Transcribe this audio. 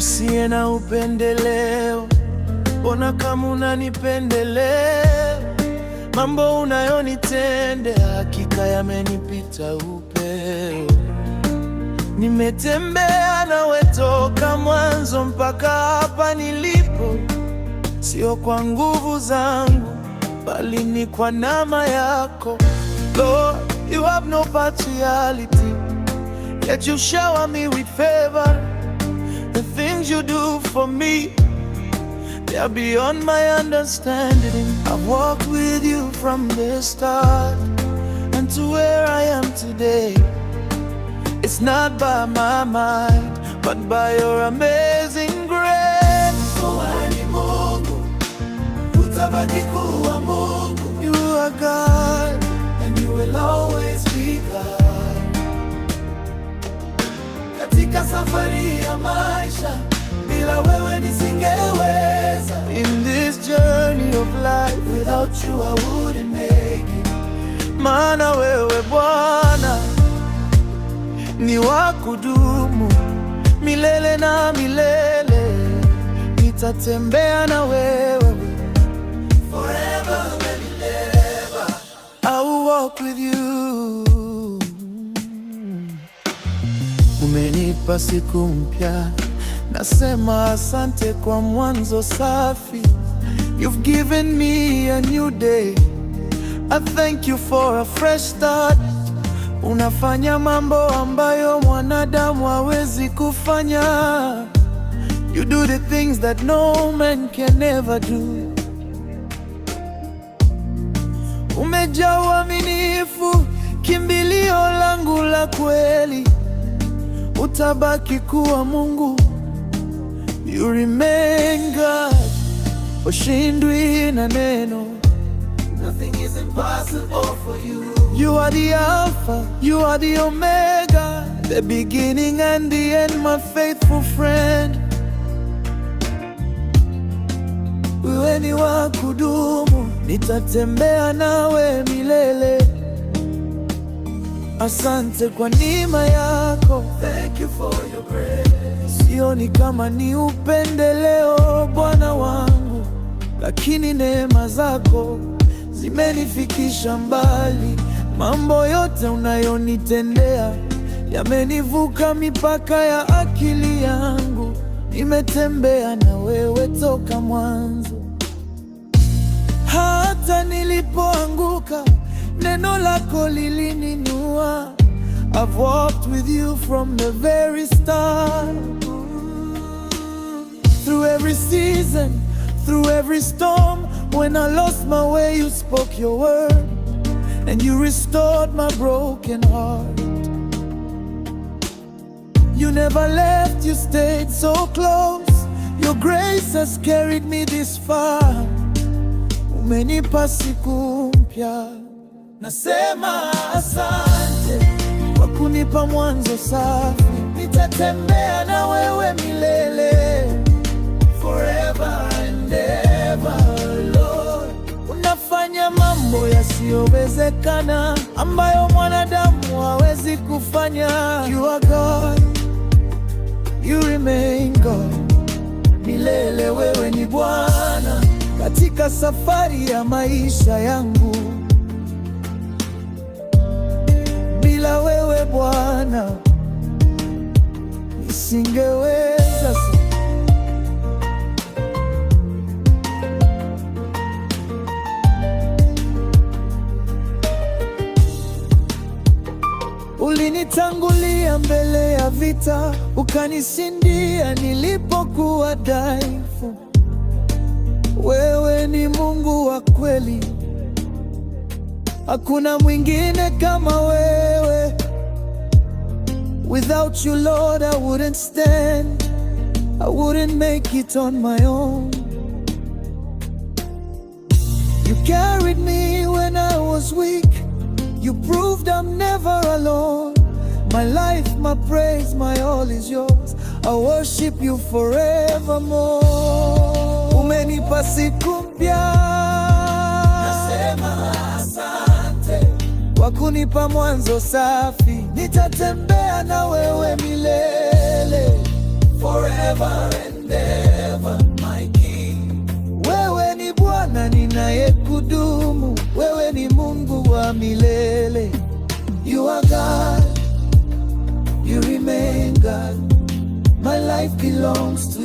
usiye na upendeleo. Ona kama unanipendelea, mambo unayonitendea hakika yamenipita upeo. Nimetembea nawe toka mwanzo mpaka hapa nilipo, sio kwa nguvu zangu, bali ni kwa neema yako. Lord, you have no partiality, yet you shower me with favor. The things you do for me, they are beyond my understanding. I've walked with you from the start and to where I am today. It's not by my might, but by your amazing grace. Wewe ni Mungu, utabaki kuwa Mungu. You are God, and you will always be God. Katika safari ya maisha, bila wewe nisingeweza. In this journey of life, without you I wouldn't make it. Maana wewe Bwana ni wa kudumu milele na milele. Nitatembea na wewe forever and ever. I will walk with you. Umenipa siku mpya, nasema asante kwa mwanzo safi. You've given me a new day. I thank you for a fresh start. Unafanya mambo ambayo mwanadamu hawezi kufanya. You do the things that no man can ever do. Umejaa uaminifu, kimbilio langu la kweli. Utabaki kuwa Mungu. You remain God, ushindwi na neno. Nothing is impossible for you. You are the Alpha, you are the Omega, the beginning and the end, my faithful friend. Wewe ni wa kudumu, nitatembea nawe milele. Asante kwa neema yako. Thank you for your grace. Sioni kama ni upendeleo Bwana wangu, lakini neema zako zimenifikisha mbali. Mambo yote unayonitendea yamenivuka mipaka ya akili yangu. Nimetembea na wewe toka mwanzo, hata nilipoanguka neno lako lilininua. I've walked with you from the very start. Through every season, through every storm, when I lost my way, you spoke your word, and you restored my broken heart. You never left, you stayed so close. Your grace has carried me this far. Umenipa siku mpya, nasema asante kwa kunipa mwanzo safi. Nitatembea na wewe milele, forever and ever. Lord, unafanya mambo yasiyowezekana ambayo mwanadamu hawezi kufanya. You are God, you remain God, milele wewe ni Bwana. Katika safari ya maisha yangu, bila wewe Bwana nisingeweza. Ulinitangulia mbele ya vita, ukanishindia nilipokuwa dhaifu. Wewe ni Mungu wa kweli, hakuna mwingine kama wewe. Without you, Lord, I wouldn't stand. I wouldn't make it on my own. You carried me when I was weak. You proved I'm never alone. My life, my praise, my all is yours. I worship you forevermore. Umenipa siku mpya, nasema asante kwa kunipa mwanzo safi. Nitatembea na wewe milele, forever. forever and ever, my King. Wewe ni Bwana ninayekudumu, wewe ni Mungu wa milele. You are God, you remain God. My life belongs to